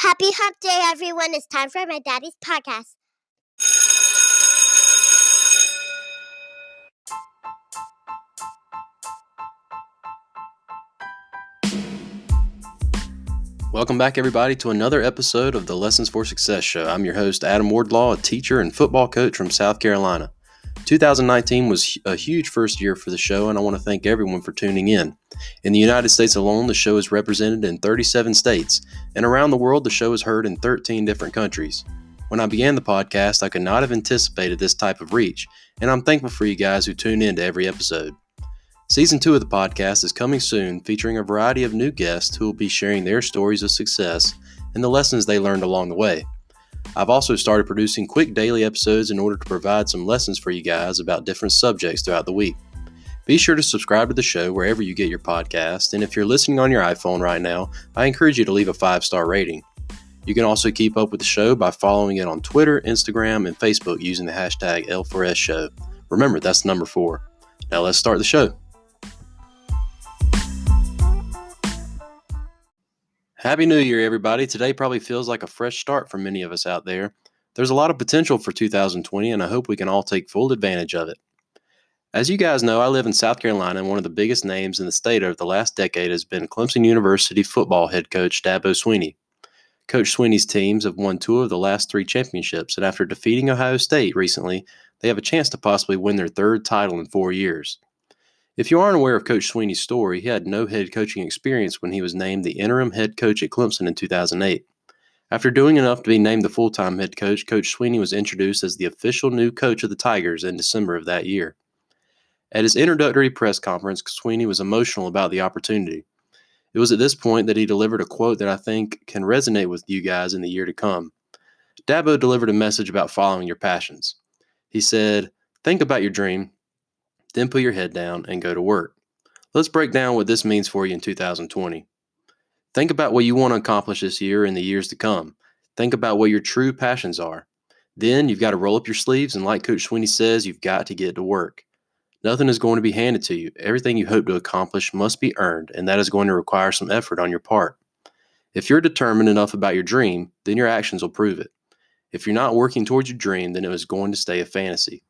Happy Hump Day, everyone. It's time for my daddy's podcast. Welcome back, everybody, to another episode of the Lessons for Success show. I'm your host, Adam Wardlaw, a teacher and football coach from South Carolina. 2019 was a huge first year for the show, and I want to thank everyone for tuning in. In the United States alone, the show is represented in 37 states, and around the world, the show is heard in 13 different countries. When I began the podcast, I could not have anticipated this type of reach, and I'm thankful for you guys who tune in to every episode. Season 2 of the podcast is coming soon, featuring a variety of new guests who will be sharing their stories of success and the lessons they learned along the way. I've also started producing quick daily episodes in order to provide some lessons for you guys about different subjects throughout the week. Be sure to subscribe to the show wherever you get your podcast, and if you're listening on your iPhone right now, I encourage you to leave a 5-star rating. You can also keep up with the show by following it on Twitter, Instagram, and Facebook using the hashtag L4S Show. Remember, that's number 4. Now let's start the show. Happy New Year, everybody. Today probably feels like a fresh start for many of us out there. There's a lot of potential for 2020, and I hope we can all take full advantage of it. As you guys know, I live in South Carolina, and one of the biggest names in the state over the last decade has been Clemson University football head coach DABO SWINNEY. Coach SWINNEY's teams have won 2 of the last 3 championships, and after defeating Ohio State recently, they have a chance to possibly win their 3rd title in 4 years. If you aren't aware of Coach SWINNEY's story, he had no head coaching experience when he was named the interim head coach at Clemson in 2008. After doing enough to be named the full-time head coach, Coach SWINNEY was introduced as the official new coach of the Tigers in December of that year. At his introductory press conference, SWINNEY was emotional about the opportunity. It was at this point that he delivered a quote that I think can resonate with you guys in the year to come. DABO delivered a message about following your passions. He said, "Think about your dream, then put your head down and go to work." Let's break down what this means for you in 2020. Think about what you want to accomplish this year and the years to come. Think about what your true passions are. Then you've got to roll up your sleeves, and like Coach SWINNEY says, you've got to get to work. Nothing is going to be handed to you. Everything you hope to accomplish must be earned, and that is going to require some effort on your part. If you're determined enough about your dream, then your actions will prove it. If you're not working towards your dream, then it is going to stay a fantasy.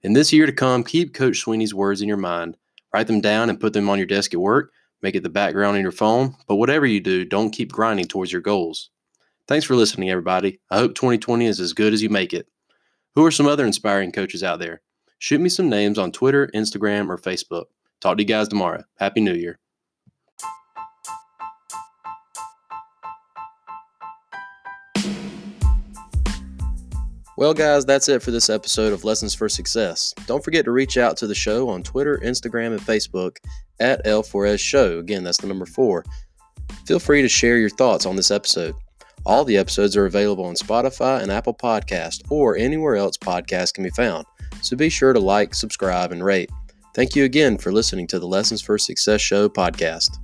In this year to come, keep Coach SWINNEY's words in your mind. Write them down and put them on your desk at work. Make it the background on your phone. But whatever you do, don't keep grinding towards your goals. Thanks for listening, everybody. I hope 2020 is as good as you make it. Who are some other inspiring coaches out there? Shoot me some names on Twitter, Instagram, or Facebook. Talk to you guys tomorrow. Happy New Year. Well, guys, that's it for this episode of Lessons for Success. Don't forget to reach out to the show on Twitter, Instagram, and Facebook at L4S Show. Again, that's the number 4. Feel free to share your thoughts on this episode. All the episodes are available on Spotify and Apple Podcasts or anywhere else podcasts can be found. So be sure to like, subscribe, and rate. Thank you again for listening to the Lessons for Success Show podcast.